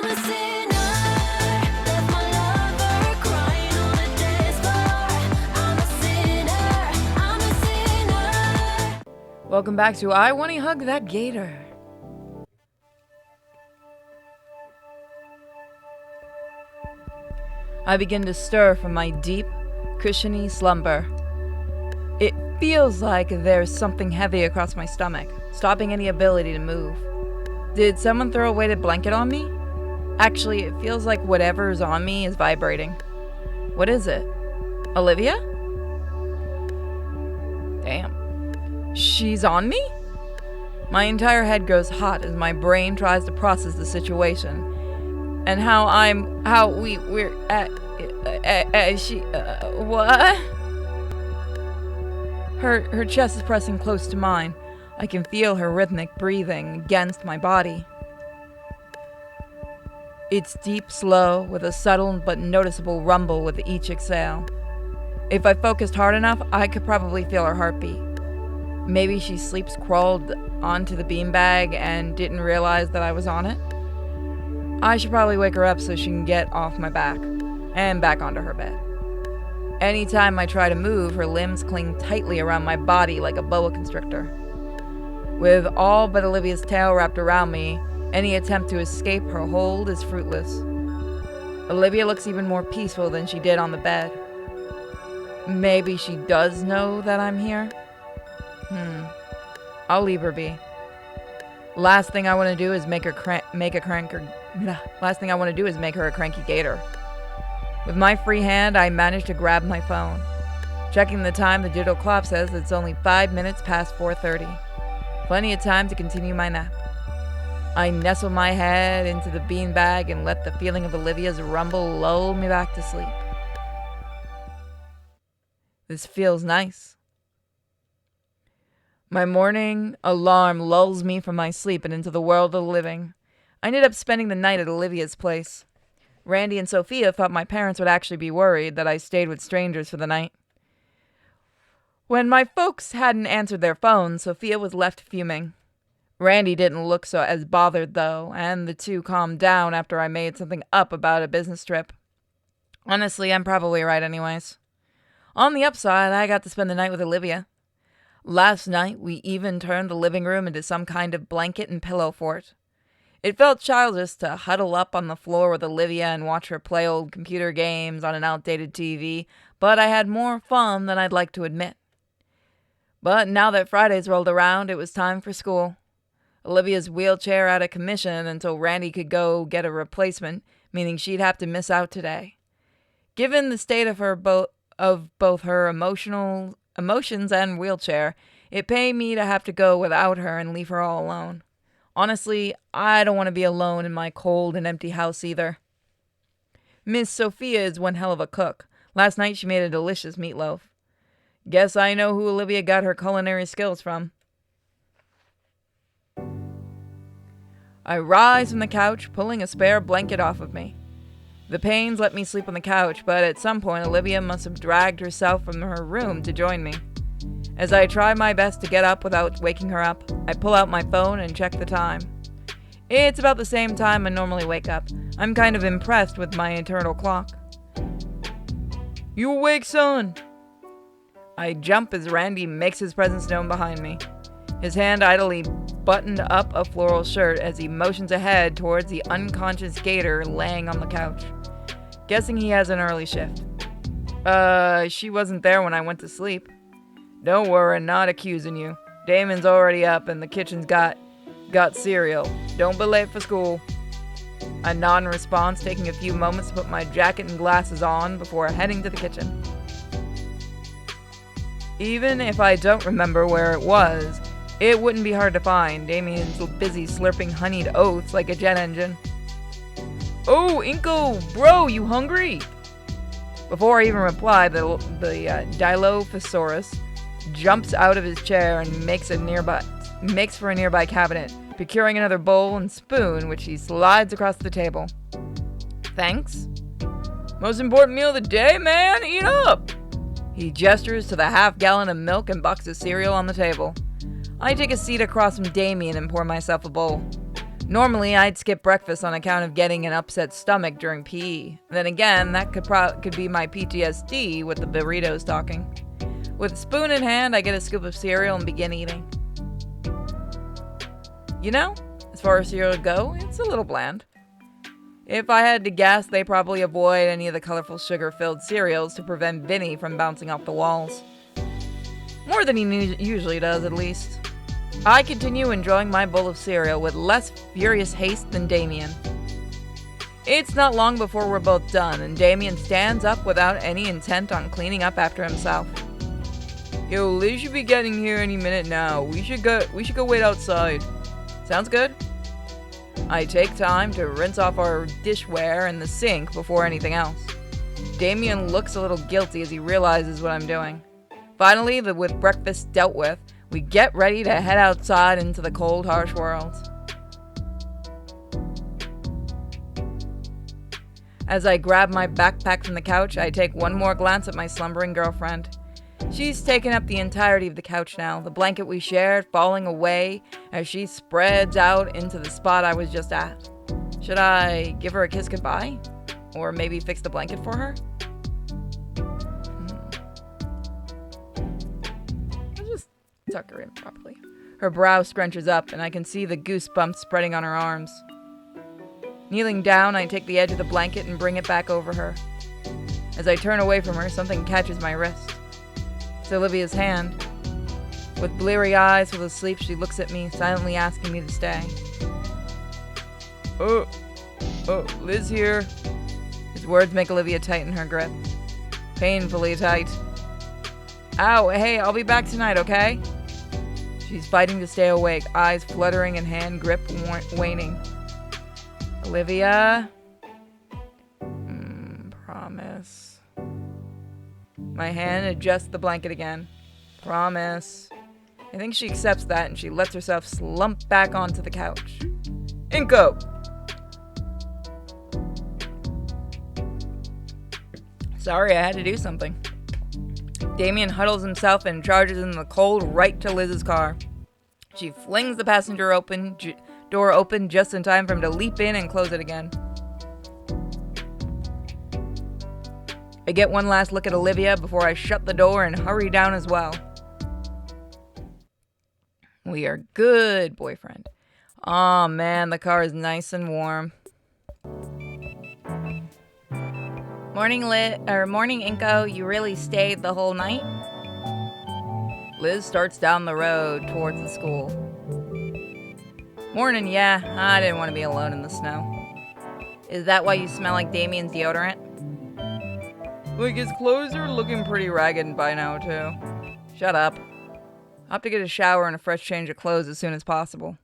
a sinner, left my lover crying on the dance floor. I'm a sinner, I'm a sinner. Welcome back to I Wani Hug That Gator. I begin to stir from my deep, cushiony slumber. It feels like there's something heavy across my stomach, stopping any ability to move. Did someone throw a weighted blanket on me? Actually, it feels like whatever is on me is vibrating. What is it? Olivia? Damn. She's on me? My entire head goes hot as my brain tries to process the situation. And we're what? Her chest is pressing close to mine. I can feel her rhythmic breathing against my body. It's deep, slow, with a subtle but noticeable rumble with each exhale. If I focused hard enough, I could probably feel her heartbeat. Maybe she crawled onto the beanbag and didn't realize that I was on it. I should probably wake her up so she can get off my back and back onto her bed. Anytime I try to move, her limbs cling tightly around my body like a boa constrictor. With all but Olivia's tail wrapped around me, any attempt to escape her hold is fruitless. Olivia looks even more peaceful than she did on the bed. Maybe she does know that I'm here? I'll leave her be. Last thing I want to do is make her a cranky gator. With my free hand, I manage to grab my phone. Checking the time, the digital clock says it's only 5 minutes past 4:30. Plenty of time to continue my nap. I nestle my head into the beanbag and let the feeling of Olivia's rumble lull me back to sleep. This feels nice. My morning alarm lulls me from my sleep and into the world of the living. I ended up spending the night at Olivia's place. Randy and Sophia thought my parents would actually be worried that I stayed with strangers for the night. When my folks hadn't answered their phones, Sophia was left fuming. Randy didn't look as bothered, though, and the two calmed down after I made something up about a business trip. Honestly, I'm probably right anyways. On the upside, I got to spend the night with Olivia. Last night, we even turned the living room into some kind of blanket and pillow fort. It felt childish to huddle up on the floor with Olivia and watch her play old computer games on an outdated TV, but I had more fun than I'd like to admit. But now that Fridays rolled around, it was time for school. Olivia's wheelchair out of commission until Randy could go get a replacement, meaning she'd have to miss out today. Given the state of both her emotions and wheelchair, it paid me to have to go without her and leave her all alone. Honestly, I don't want to be alone in my cold and empty house either. Miss Sophia is one hell of a cook. Last night she made a delicious meatloaf. Guess I know who Olivia got her culinary skills from. I rise from the couch, pulling a spare blanket off of me. The pains let me sleep on the couch, but at some point Olivia must have dragged herself from her room to join me. As I try my best to get up without waking her up, I pull out my phone and check the time. It's about the same time I normally wake up. I'm kind of impressed with my internal clock. You awake, son? I jump as Randy makes his presence known behind me. His hand idly buttoned up a floral shirt as he motions ahead towards the unconscious Gator laying on the couch. Guessing he has an early shift. She wasn't there when I went to sleep. Don't worry, not accusing you. Damon's already up and the kitchen's got cereal. Don't be late for school. I nod in response, taking a few moments to put my jacket and glasses on before heading to the kitchen. Even if I don't remember where it was, it wouldn't be hard to find. Damien's busy slurping honeyed oats like a jet engine. Oh, Inko, bro, you hungry? Before I even reply, the Dilophosaurus jumps out of his chair and makes for a nearby cabinet, procuring another bowl and spoon, which he slides across the table. Thanks. Most important meal of the day, man. Eat up. He gestures to the half-gallon of milk and box of cereal on the table. I take a seat across from Damien and pour myself a bowl. Normally, I'd skip breakfast on account of getting an upset stomach during PE. Then again, that could be my PTSD with the burritos talking. With a spoon in hand, I get a scoop of cereal and begin eating. You know, as far as cereal go, it's a little bland. If I had to guess, they probably avoid any of the colorful sugar-filled cereals to prevent Vinny from bouncing off the walls. More than he usually does, at least. I continue enjoying my bowl of cereal with less furious haste than Damien. It's not long before we're both done, and Damien stands up without any intent on cleaning up after himself. Yo, Liz should be getting here any minute now. We should go wait outside. Sounds good? I take time to rinse off our dishware in the sink before anything else. Damien looks a little guilty as he realizes what I'm doing. Finally, with breakfast dealt with, we get ready to head outside into the cold, harsh world. As I grab my backpack from the couch, I take one more glance at my slumbering girlfriend. She's taken up the entirety of the couch now, the blanket we shared falling away as she spreads out into the spot I was just at. Should I give her a kiss goodbye? Or maybe fix the blanket for her? I'll just tuck her in properly. Her brow scrunches up, and I can see the goosebumps spreading on her arms. Kneeling down, I take the edge of the blanket and bring it back over her. As I turn away from her, something catches my wrist. It's Olivia's hand. With bleary eyes full of sleep, she looks at me, silently asking me to stay. Oh, Liz here. His words make Olivia tighten her grip. Painfully tight. Ow, hey, I'll be back tonight, okay? She's fighting to stay awake, eyes fluttering and hand grip waning. Olivia? Promise. My hand adjusts the blanket again. Promise. I think she accepts that and she lets herself slump back onto the couch. Inko! Sorry, I had to do something. Damien huddles himself and charges in the cold right to Liz's car. She flings the passenger door open just in time for him to leap in and close it again. I get one last look at Olivia before I shut the door and hurry down as well. We are good, boyfriend. Aw, man, the car is nice and warm. Morning, Inko. You really stayed the whole night? Liz starts down the road towards the school. Morning, yeah. I didn't want to be alone in the snow. Is that why you smell like Damien's deodorant? Like, his clothes are looking pretty ragged by now, too. Shut up. I'll have to get a shower and a fresh change of clothes as soon as possible.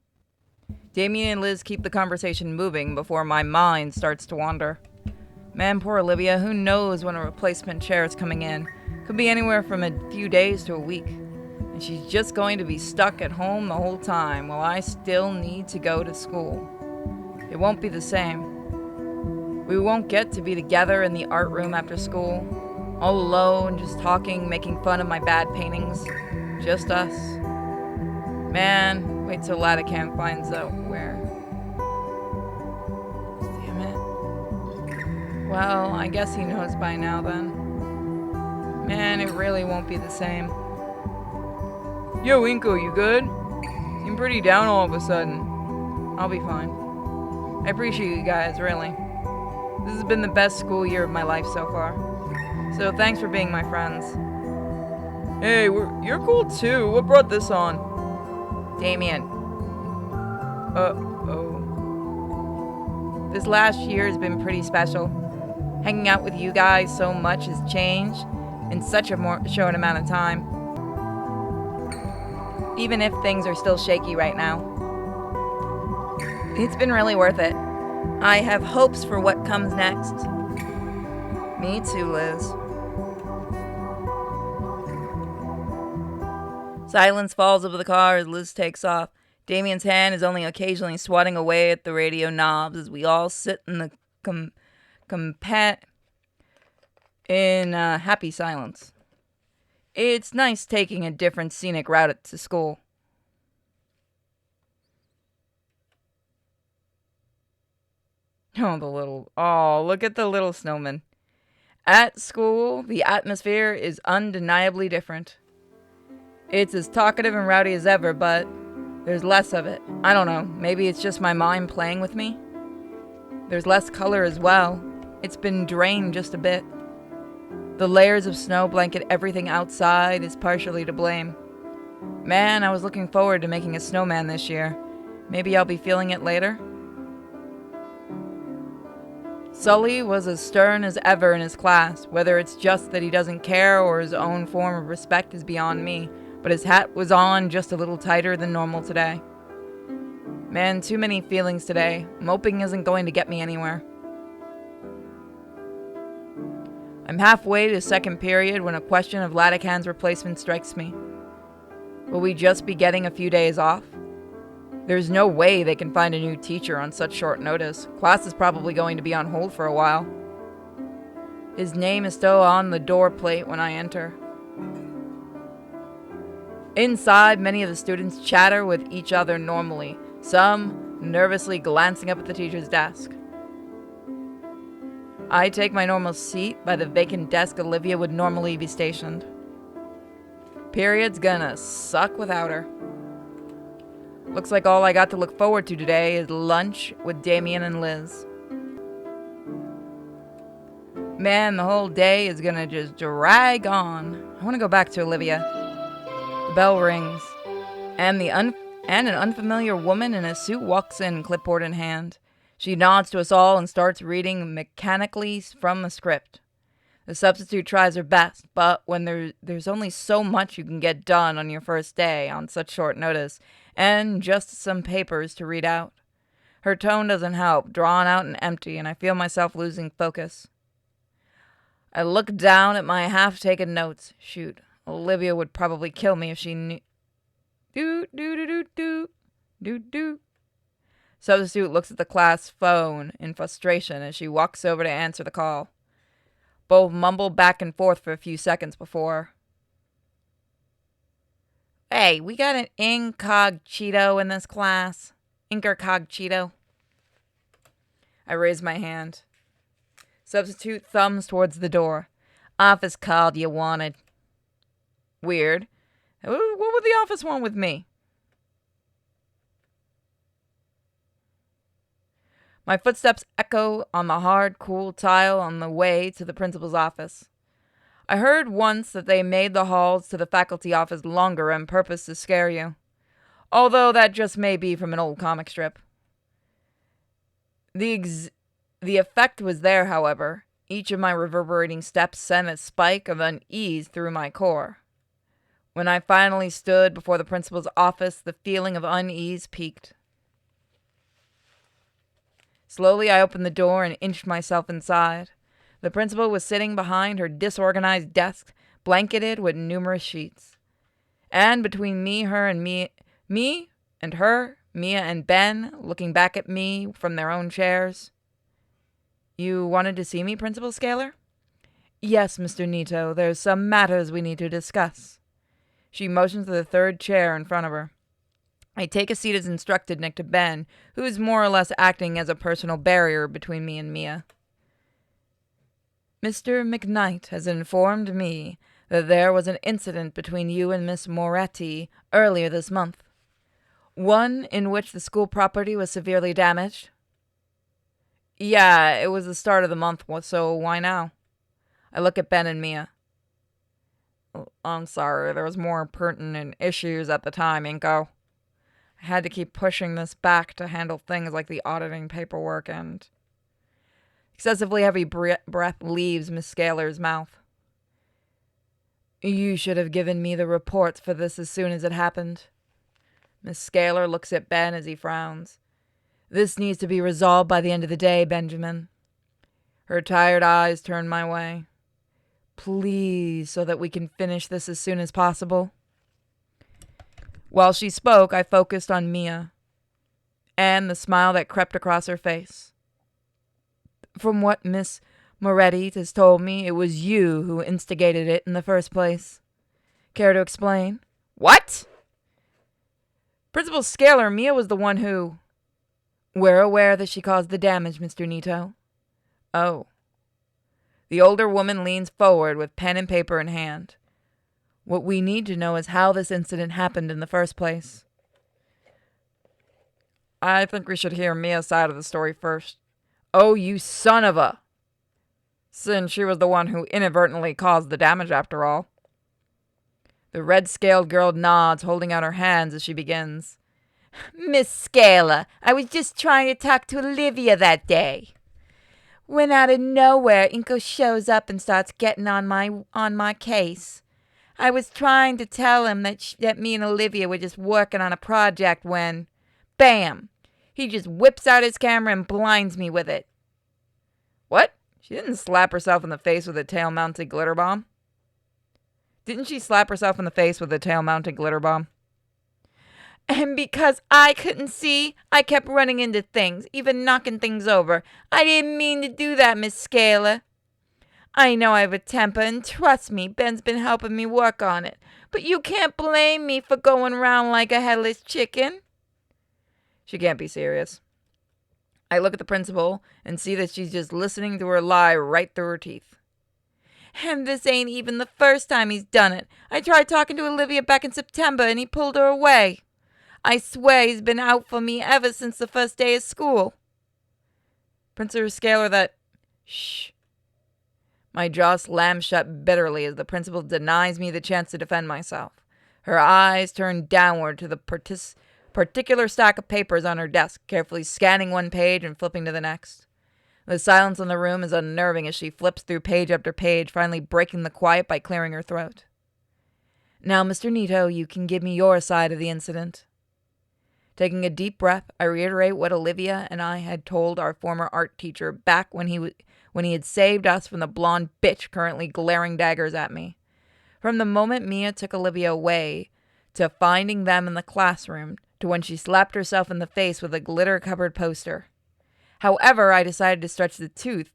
Damien and Liz keep the conversation moving before my mind starts to wander. Man, poor Olivia, who knows when a replacement chair is coming in? Could be anywhere from a few days to a week. And she's just going to be stuck at home the whole time while I still need to go to school. It won't be the same. We won't get to be together in the art room after school, all alone, just talking, making fun of my bad paintings. Just us. Man, wait till Ladicam finds out where. Damn it. Well, I guess he knows by now then. Man, it really won't be the same. Yo, Inko, you good? Seem pretty down all of a sudden. I'll be fine. I appreciate you guys, really. This has been the best school year of my life so far. So thanks for being my friends. Hey, you're cool too. What brought this on? Damien. This last year has been pretty special. Hanging out with you guys so much has changed in such a short amount of time. Even if things are still shaky right now. It's been really worth it. I have hopes for what comes next. Me too, Liz. Silence falls over the car as Liz takes off. Damien's hand is only occasionally swatting away at the radio knobs as we all sit in the happy silence. It's nice taking a different scenic route to school. Look at the little snowman. At school, the atmosphere is undeniably different. It's as talkative and rowdy as ever, but there's less of it. I don't know, maybe it's just my mind playing with me. There's less color as well. It's been drained just a bit. The layers of snow blanket everything outside is partially to blame. Man, I was looking forward to making a snowman this year. Maybe I'll be feeling it later. Sully was as stern as ever in his class. Whether it's just that he doesn't care or his own form of respect is beyond me, but his hat was on just a little tighter than normal today. Man, too many feelings today. Moping isn't going to get me anywhere. I'm halfway to second period when a question of Latican's replacement strikes me. Will we just be getting a few days off? There's no way they can find a new teacher on such short notice. Class is probably going to be on hold for a while. His name is still on the door plate when I enter. Inside, many of the students chatter with each other normally, some nervously glancing up at the teacher's desk. I take my normal seat by the vacant desk Olivia would normally be stationed. Period's gonna suck without her. Looks like all I got to look forward to today is lunch with Damien and Liz. Man, the whole day is gonna just drag on. I want to go back to Olivia. The bell rings, and an unfamiliar woman in a suit walks in, clipboard in hand. She nods to us all and starts reading mechanically from the script. The substitute tries her best, but when there's only so much you can get done on your first day on such short notice, and just some papers to read out. Her tone doesn't help, drawn out and empty, and I feel myself losing focus. I look down at my half-taken notes. Shoot, Olivia would probably kill me if she knew. Do. Substitute looks at the class phone in frustration as she walks over to answer the call. Both mumble back and forth for a few seconds before. Hey, we got an incogito in this class. Incogito. I raise my hand. Substitute thumbs towards the door. Office called you wanted. Weird. What would the office want with me? My footsteps echo on the hard, cool tile on the way to the principal's office. I heard once that they made the halls to the faculty office longer on purpose to scare you. Although that just may be from an old comic strip. The effect was there, however. Each of my reverberating steps sent a spike of unease through my core. When I finally stood before the principal's office, the feeling of unease peaked. Slowly, I opened the door and inched myself inside. The principal was sitting behind her disorganized desk, blanketed with numerous sheets. And between me and her, Mia and Ben, looking back at me from their own chairs. You wanted to see me, Principal Scaler? Yes, Mr. Nito, there's some matters we need to discuss. She motions to the third chair in front of her. I take a seat as instructed next to Ben, who is more or less acting as a personal barrier between me and Mia. Mr. McKnight has informed me that there was an incident between you and Miss Moretti earlier this month. One in which the school property was severely damaged. Yeah, it was the start of the month, so why now? I look at Ben and Mia. I'm sorry, there was more pertinent issues at the time, Inko. I had to keep pushing this back to handle things like the auditing paperwork and... Excessively heavy breath leaves Miss Scaler's mouth. You should have given me the reports for this as soon as it happened. Miss Scaler looks at Ben as he frowns. This needs to be resolved by the end of the day, Benjamin. Her tired eyes turn my way. Please, so that we can finish this as soon as possible. While she spoke, I focused on Mia and the smile that crept across her face. From what Miss Moretti has told me, it was you who instigated it in the first place. Care to explain? What? Principal Scaler, Mia was the one who... We're aware that she caused the damage, Mr. Nito. Oh. The older woman leans forward with pen and paper in hand. What we need to know is how this incident happened in the first place. I think we should hear Mia's side of the story first. Oh, you son of a! Since she was the one who inadvertently caused the damage after all. The red-scaled girl nods, holding out her hands as she begins. Miss Scala, I was just trying to talk to Olivia that day. When out of nowhere, Inko shows up and starts getting on my case. I was trying to tell him that me and Olivia were just working on a project when, bam, he just whips out his camera and blinds me with it. What? She didn't slap herself in the face with a tail-mounted glitter bomb? Didn't she slap herself in the face with a tail-mounted glitter bomb? And because I couldn't see, I kept running into things, even knocking things over. I didn't mean to do that, Miss Scala. I know I have a temper, and trust me, Ben's been helping me work on it. But you can't blame me for going around like a headless chicken. She can't be serious. I look at the principal and see that she's just listening to her lie right through her teeth. And this ain't even the first time he's done it. I tried talking to Olivia back in September and he pulled her away. I swear he's been out for me ever since the first day of school. Principal Scalar, that... Shh. My jaw slams shut bitterly as the principal denies me the chance to defend myself. Her eyes turn downward to the particular stack of papers on her desk, carefully scanning one page and flipping to the next. The silence in the room is unnerving as she flips through page after page, finally breaking the quiet by clearing her throat. Now, Mr. Nito, you can give me your side of the incident. Taking a deep breath, I reiterate what Olivia and I had told our former art teacher back when he had saved us from the blonde bitch currently glaring daggers at me. From the moment Mia took Olivia away, to finding them in the classroom, to when she slapped herself in the face with a glitter-covered poster. However, I decided to stretch the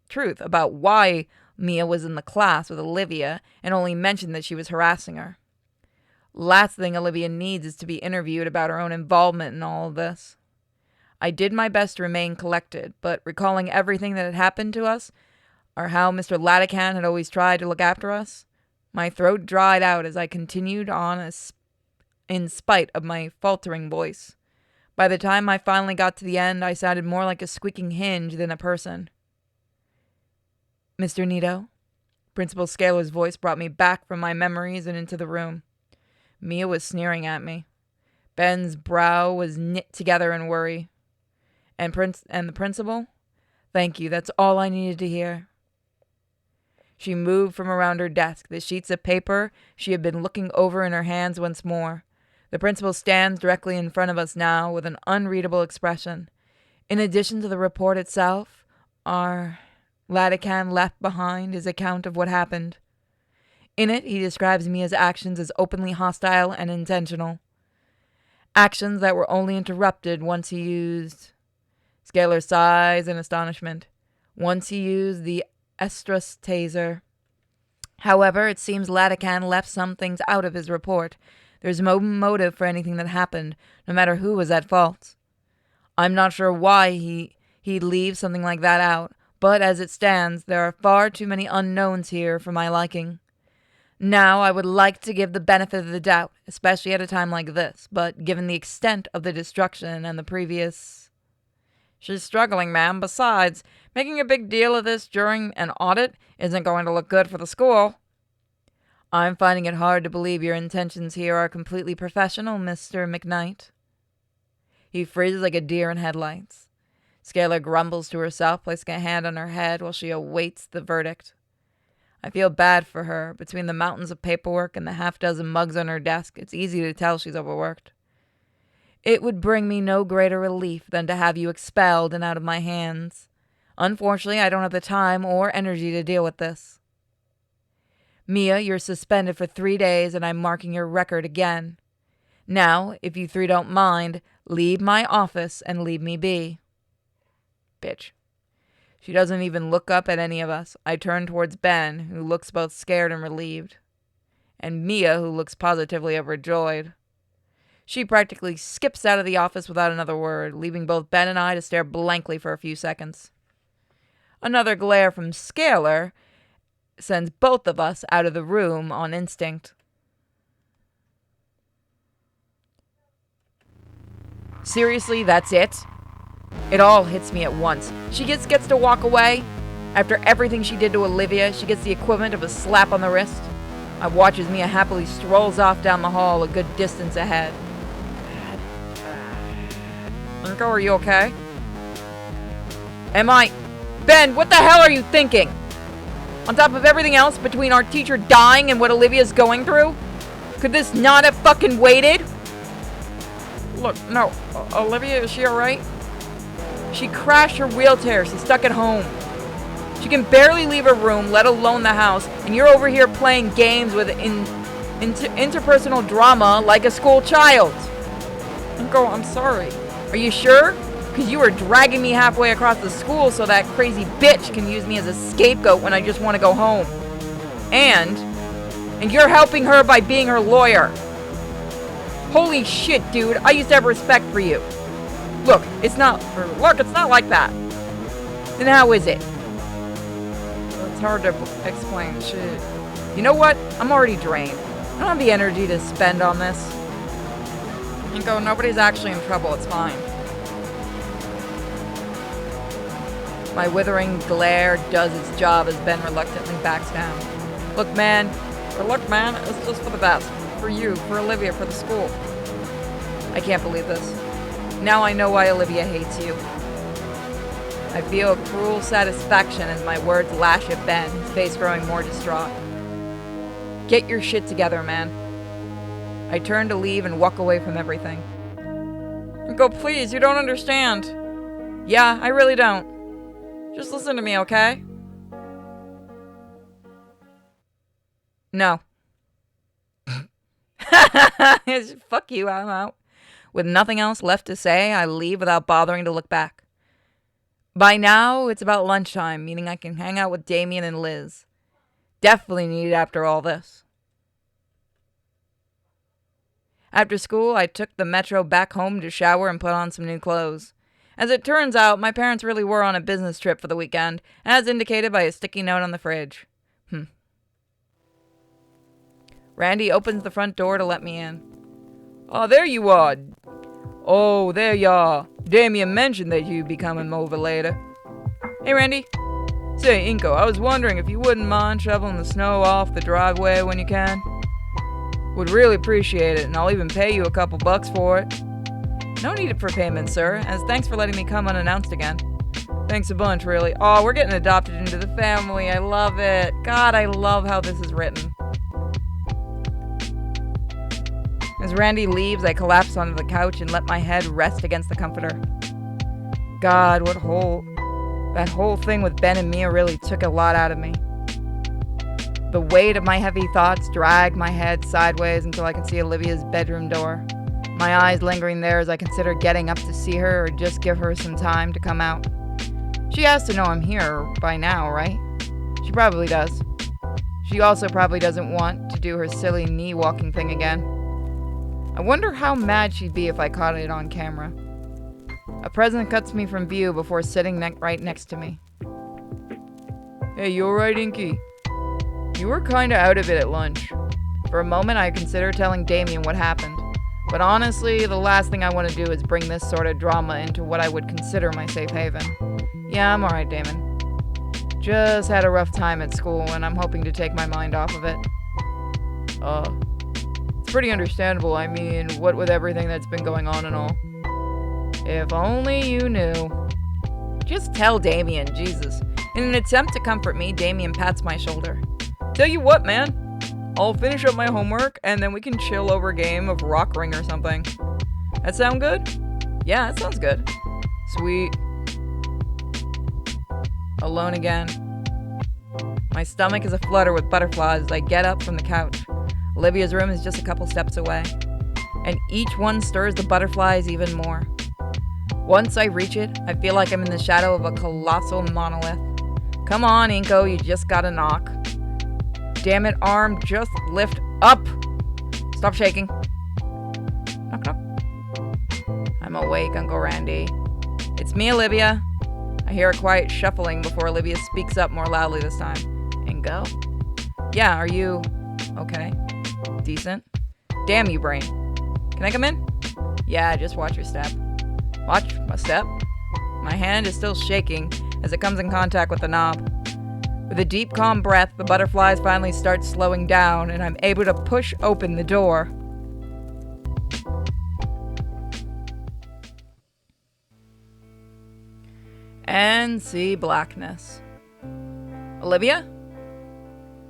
truth about why Mia was in the class with Olivia and only mentioned that she was harassing her. Last thing Olivia needs is to be interviewed about her own involvement in all of this. I did my best to remain collected, but recalling everything that had happened to us, or how Mr. Latican had always tried to look after us, my throat dried out as I continued on in spite of my faltering voice. By the time I finally got to the end, I sounded more like a squeaking hinge than a person. Mr. Nito? Principal Scalar's voice brought me back from my memories and into the room. Mia was sneering at me. Ben's brow was knit together in worry. And the principal? Thank you, that's all I needed to hear. She moved from around her desk, the sheets of paper she had been looking over in her hands once more. The principal stands directly in front of us now with an unreadable expression. In addition to the report itself, our Latican left behind his account of what happened. In it, he describes Mia's actions as openly hostile and intentional. Actions that were only interrupted once he used... Scalar sighs in astonishment. Once he used the estrus taser. However, it seems Latican left some things out of his report. There's no motive for anything that happened, no matter who was at fault. I'm not sure why he'd leave something like that out, but as it stands, there are far too many unknowns here for my liking. Now, I would like to give the benefit of the doubt, especially at a time like this, but given the extent of the destruction and the previous... She's struggling, ma'am. Besides, making a big deal of this during an audit isn't going to look good for the school. I'm finding it hard to believe your intentions here are completely professional, Mr. McKnight. He freezes like a deer in headlights. Scalar grumbles to herself, placing a hand on her head while she awaits the verdict. I feel bad for her. Between the mountains of paperwork and the half-dozen mugs on her desk, it's easy to tell she's overworked. It would bring me no greater relief than to have you expelled and out of my hands. Unfortunately, I don't have the time or energy to deal with this. Mia, you're suspended for 3 days, and I'm marking your record again. Now, if you three don't mind, leave my office and leave me be. Bitch. She doesn't even look up at any of us. I turn towards Ben, who looks both scared and relieved. And Mia, who looks positively overjoyed. She practically skips out of the office without another word, leaving both Ben and I to stare blankly for a few seconds. Another glare from Scalar sends both of us out of the room on instinct. Seriously, that's it? It all hits me at once. She gets to walk away. After everything she did to Olivia, she gets the equivalent of a slap on the wrist. I watch as Mia happily strolls off down the hall a good distance ahead. Uncle, are you okay? Am I? Ben, what the hell are you thinking? On top of everything else, between our teacher dying and what Olivia's going through? Could this not have fucking waited? Look, no. Olivia, is she alright? She crashed her wheelchair. She's stuck at home. She can barely leave her room, let alone the house, and you're over here playing games with interpersonal drama like a school child. Uncle, I'm sorry. Are you sure? Because you were dragging me halfway across the school so that crazy bitch can use me as a scapegoat when I just want to go home. And you're helping her by being her lawyer. Holy shit, dude. I used to have respect for you. Look, it's not like that. Then how is it? It's hard to explain. Shit. You know what? I'm already drained. I don't have the energy to spend on this. Inko, nobody's actually in trouble. It's fine. My withering glare does its job as Ben reluctantly backs down. Look, man, it's just for the best. For you, for Olivia, for the school. I can't believe this. Now I know why Olivia hates you. I feel a cruel satisfaction as my words lash at Ben, his face growing more distraught. Get your shit together, man. I turn to leave and walk away from everything. Go, please, you don't understand. Yeah, I really don't. Just listen to me, okay? No. Fuck you, I'm out. With nothing else left to say, I leave without bothering to look back. By now, it's about lunchtime, meaning I can hang out with Damien and Liz. Definitely needed after all this. After school, I took the metro back home to shower and put on some new clothes. As it turns out, my parents really were on a business trip for the weekend, as indicated by a sticky note on the fridge. Randy opens the front door to let me in. Oh, there you are. Oh, there you are. Damien mentioned that you'd be coming over later. Hey, Randy. Say, Inko, I was wondering if you wouldn't mind shoveling the snow off the driveway when you can. Would really appreciate it, and I'll even pay you a couple bucks for it. No need for payment, sir, as thanks for letting me come unannounced again. Thanks a bunch, really. Oh, we're getting adopted into the family. I love it. God, I love how this is written. As Randy leaves, I collapse onto the couch and let my head rest against the comforter. God, that whole thing with Ben and Mia really took a lot out of me. The weight of my heavy thoughts dragged my head sideways until I could see Olivia's bedroom door. My eyes lingering there as I consider getting up to see her or just give her some time to come out. She has to know I'm here by now, right? She probably does. She also probably doesn't want to do her silly knee walking thing again. I wonder how mad she'd be if I caught it on camera. A present cuts me from view before sitting right next to me. Hey, you alright, Inky? You were kinda out of it at lunch. For a moment, I considered telling Damien what happened. But honestly, the last thing I want to do is bring this sort of drama into what I would consider my safe haven. Yeah, I'm alright, Damon. Just had a rough time at school, and I'm hoping to take my mind off of it. It's pretty understandable. I mean, what with everything that's been going on and all. If only you knew. Just tell Damien, Jesus. In an attempt to comfort me, Damien pats my shoulder. Tell you what, man. I'll finish up my homework, and then we can chill over a game of Rock Ring or something. That sound good? Yeah, that sounds good. Sweet. Alone again. My stomach is aflutter with butterflies as I get up from the couch. Olivia's room is just a couple steps away, and each one stirs the butterflies even more. Once I reach it, I feel like I'm in the shadow of a colossal monolith. Come on, Inko, you just gotta knock. Damn it, arm, just lift up. Stop shaking. Knock, knock. awake, Uncle Randy. It's me, Olivia. I hear a quiet shuffling before Olivia speaks up more loudly this time. And go. Yeah, are you okay? Decent? Damn you, brain. Can I come in? Yeah, just watch your step. Watch my step? My hand is still shaking as it comes in contact with the knob. With a deep, calm breath, the butterflies finally start slowing down, and I'm able to push open the door. And see blackness. Olivia?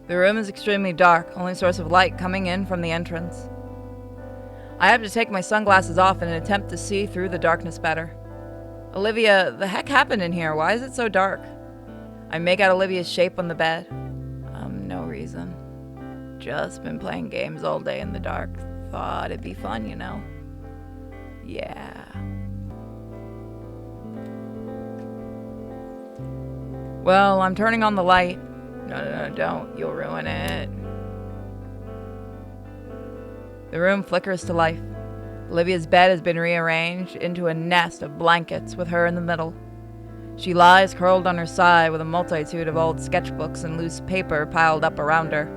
The room is extremely dark, only source of light coming in from the entrance. I have to take my sunglasses off in an attempt to see through the darkness better. Olivia, the heck happened in here? Why is it so dark? I make out Olivia's shape on the bed. No reason. Just been playing games all day in the dark. Thought it'd be fun, you know. Yeah. Well, I'm turning on the light. No, don't. You'll ruin it. The room flickers to life. Olivia's bed has been rearranged into a nest of blankets with her in the middle. She lies curled on her side with a multitude of old sketchbooks and loose paper piled up around her.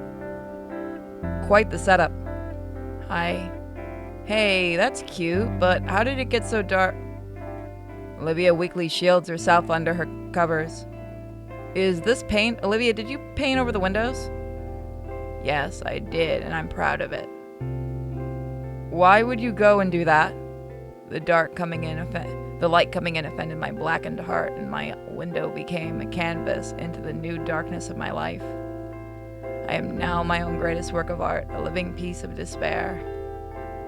Quite the setup. Hi. Hey, that's cute, but how did it get so dark? Olivia weakly shields herself under her covers. Is this paint? Olivia, did you paint over the windows? Yes, I did, and I'm proud of it. Why would you go and do that? The light coming in offended my blackened heart, and my window became a canvas into the new darkness of my life. I am now my own greatest work of art, a living piece of despair.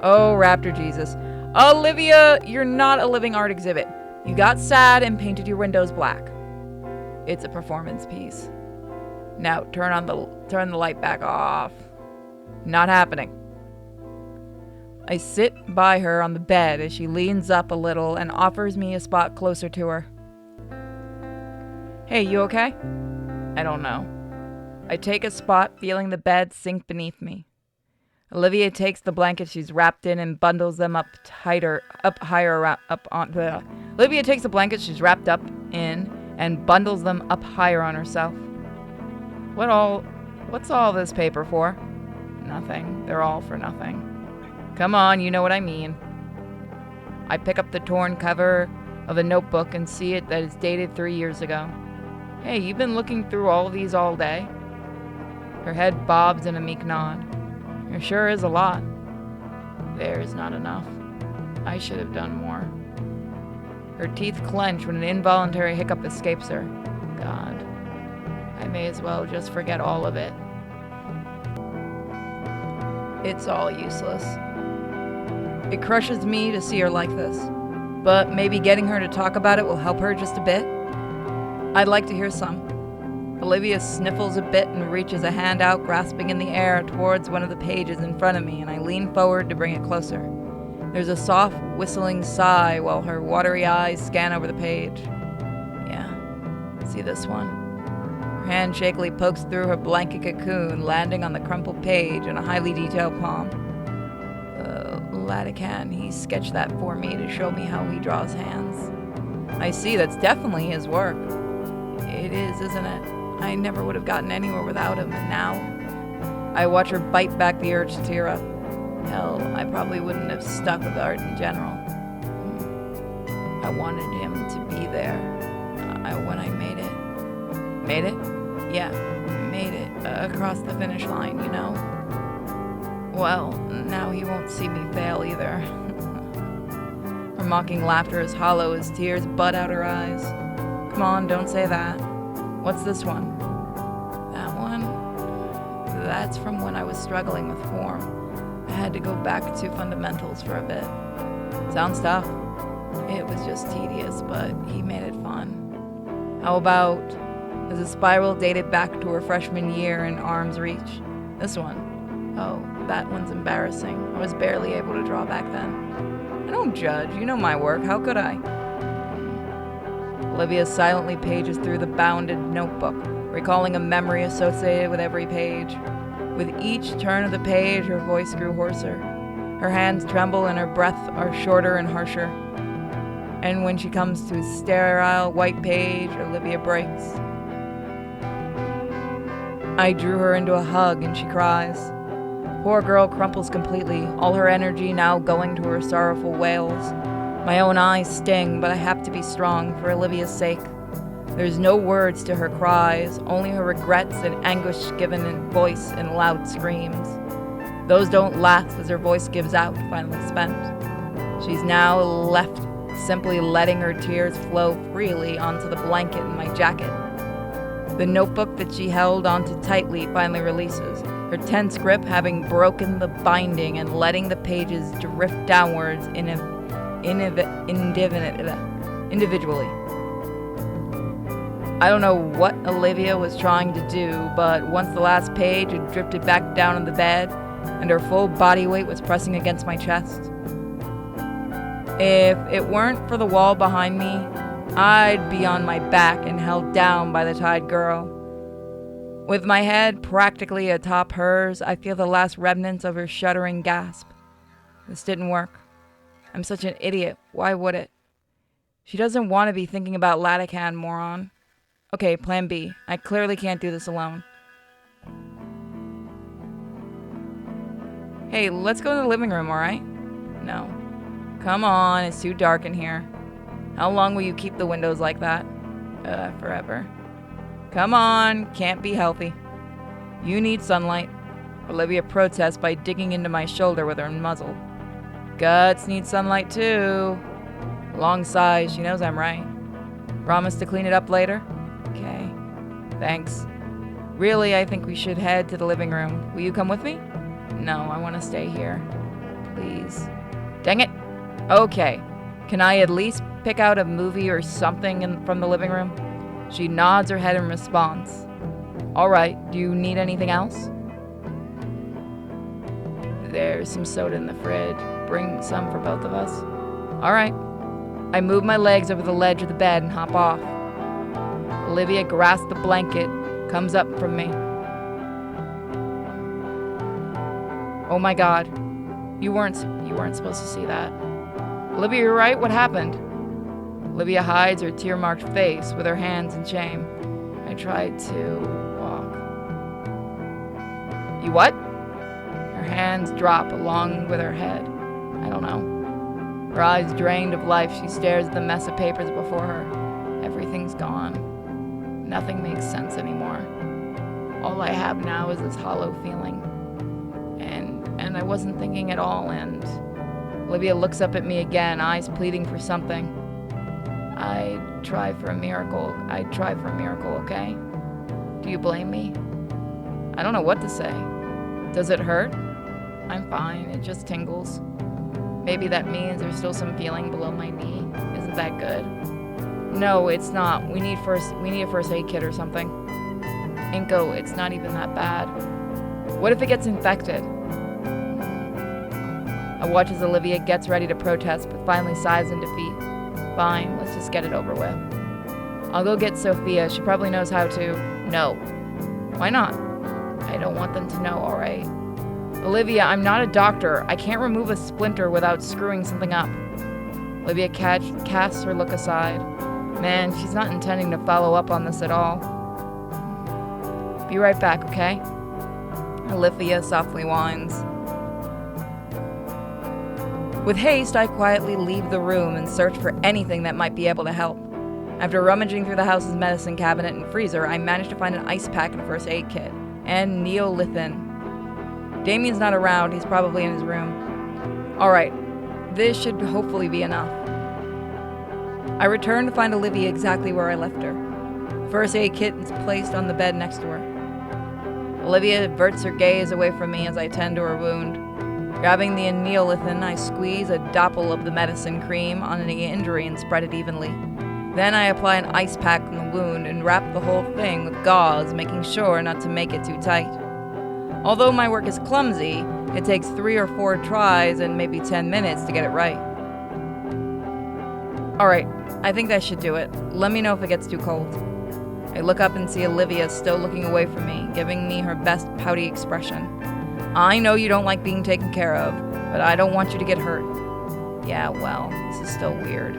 Oh, Raptor Jesus. Olivia, you're not a living art exhibit. You got sad and painted your windows black. It's a performance piece. Now turn the light back off. Not happening. I sit by her on the bed as she leans up a little and offers me a spot closer to her. Hey, you okay? I don't know. I take a spot, feeling the bed sink beneath me. Olivia takes the blanket she's wrapped in and bundles them up higher. Olivia takes the blanket she's wrapped up in and bundles them up higher on herself. What's all this paper for? Nothing. They're all for nothing. Come on, you know what I mean. I pick up the torn cover of a notebook and see it that is dated 3 years ago. Hey, you've been looking through all of these all day? Her head bobs in a meek nod. There sure is a lot. There's not enough. I should have done more. Her teeth clench when an involuntary hiccup escapes her. God, I may as well just forget all of it. It's all useless. It crushes me to see her like this, but maybe getting her to talk about it will help her just a bit. I'd like to hear some. Olivia sniffles a bit and reaches a hand out, grasping in the air towards one of the pages in front of me, and I lean forward to bring it closer. There's a soft, whistling sigh while her watery eyes scan over the page. Yeah, see this one? Her hand shakily pokes through her blanket cocoon, landing on the crumpled page in a highly detailed palm. Latican, he sketched that for me to show me how he draws hands. I see, that's definitely his work. It is, isn't it? I never would have gotten anywhere without him, and now I watch her bite back the urge to tear up. Hell, I probably wouldn't have stuck with art in general. I wanted him to be there when I made it. Made it? Yeah, made it. Across the finish line, you know? Well, now he won't see me fail either. Her mocking laughter is hollow as tears bud out her eyes. Come on, don't say that. What's this one? That one? That's from when I was struggling with form. I had to go back to fundamentals for a bit. Sounds tough. It was just tedious, but he made it fun. How about, there's a spiral dated back to her freshman year in arm's reach. This one. Oh, that one's embarrassing. I was barely able to draw back then. I don't judge. You know my work. How could I? Olivia silently pages through the bounded notebook, recalling a memory associated with every page. With each turn of the page, her voice grew hoarser. Her hands tremble and her breath are shorter and harsher. And when she comes to a sterile white page, Olivia breaks. I drew her into a hug and she cries. Poor girl crumples completely, all her energy now going to her sorrowful wails. My own eyes sting, but I have to be strong for Olivia's sake. There's no words to her cries, only her regrets and anguish given in voice in loud screams. Those don't last as her voice gives out, finally spent. She's now left simply letting her tears flow freely onto the blanket in my jacket. The notebook that she held onto tightly finally releases, her tense grip having broken the binding and letting the pages drift downwards individually. I don't know what Olivia was trying to do, but once the last page had drifted back down on the bed and her full body weight was pressing against my chest. If it weren't for the wall behind me, I'd be on my back and held down by the tired girl. With my head practically atop hers, I feel the last remnants of her shuddering gasp. This didn't work. I'm such an idiot. Why would it? She doesn't want to be thinking about Latican, moron. Okay, plan B. I clearly can't do this alone. Hey, let's go to the living room, alright? No. Come on, it's too dark in here. How long will you keep the windows like that? Forever. Come on, can't be healthy. You need sunlight. Olivia protests by digging into my shoulder with her muzzle. Guts need sunlight too. Long sigh, she knows I'm right. Promise to clean it up later? Okay. Thanks. Really, I think we should head to the living room. Will you come with me? No, I want to stay here. Please. Dang it. Okay. Can I at least pick out a movie or something from the living room? She nods her head in response. All right, do you need anything else? There's some soda in the fridge. Bring some for both of us. All right. I move my legs over the ledge of the bed and hop off. Olivia grasps the blanket, comes up from me. Oh my God. You weren't supposed to see that. Olivia, you're right? What happened? Olivia hides her tear-marked face with her hands in shame. I tried to walk. You what? Her hands drop along with her head. I don't know. Her eyes drained of life, she stares at the mess of papers before her. Everything's gone. Nothing makes sense anymore. All I have now is this hollow feeling. And I wasn't thinking at all, and Olivia looks up at me again, eyes pleading for something. I'd try for a miracle, okay? Do you blame me? I don't know what to say. Does it hurt? I'm fine, it just tingles. Maybe that means there's still some feeling below my knee. Isn't that good? No, it's not. We need a first aid kit or something. Inko, it's not even that bad. What if it gets infected? I watch as Olivia gets ready to protest, but finally sighs in defeat. Fine, let's just get it over with. I'll go get Sophia. She probably knows how to. No. Why not? I don't want them to know, alright? Olivia, I'm not a doctor. I can't remove a splinter without screwing something up. Olivia casts her look aside. Man, she's not intending to follow up on this at all. Be right back, okay? Olivia softly whines. With haste, I quietly leave the room and search for anything that might be able to help. After rummaging through the house's medicine cabinet and freezer, I managed to find an ice pack and a first aid kit, and neolithin. Damien's not around, he's probably in his room. Alright, this should hopefully be enough. I return to find Olivia exactly where I left her. The first aid kit is placed on the bed next to her. Olivia averts her gaze away from me as I tend to her wound. Grabbing the neolithin, I squeeze a dopple of the medicine cream on the injury and spread it evenly. Then I apply an ice pack on the wound and wrap the whole thing with gauze, making sure not to make it too tight. Although my work is clumsy, it takes 3 or 4 tries and maybe 10 minutes to get it right. Alright, I think that should do it. Let me know if it gets too cold. I look up and see Olivia still looking away from me, giving me her best pouty expression. I know you don't like being taken care of, but I don't want you to get hurt. Yeah, well, this is still weird.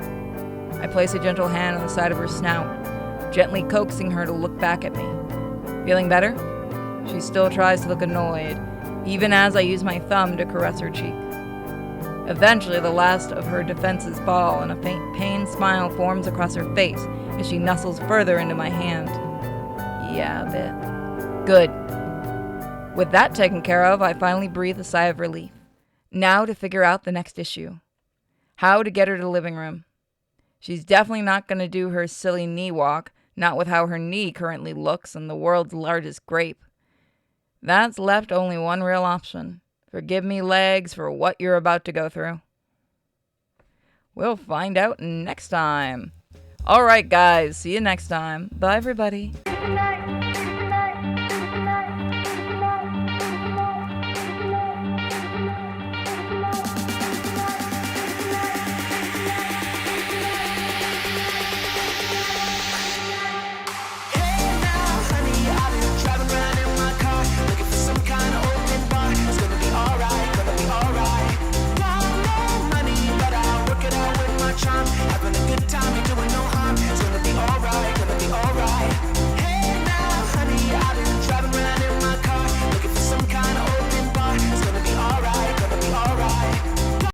I place a gentle hand on the side of her snout, gently coaxing her to look back at me. Feeling better? She still tries to look annoyed, even as I use my thumb to caress her cheek. Eventually, the last of her defenses fall, and a faint pain smile forms across her face as she nestles further into my hand. Yeah, a bit. Good. With that taken care of, I finally breathe a sigh of relief. Now to figure out the next issue. How to get her to the living room. She's definitely not going to do her silly knee walk, not with how her knee currently looks and the world's largest grape. That's left only one real option. Forgive me, legs, for what you're about to go through. We'll find out next time. Alright, guys, see you next time. Bye, everybody. Tonight.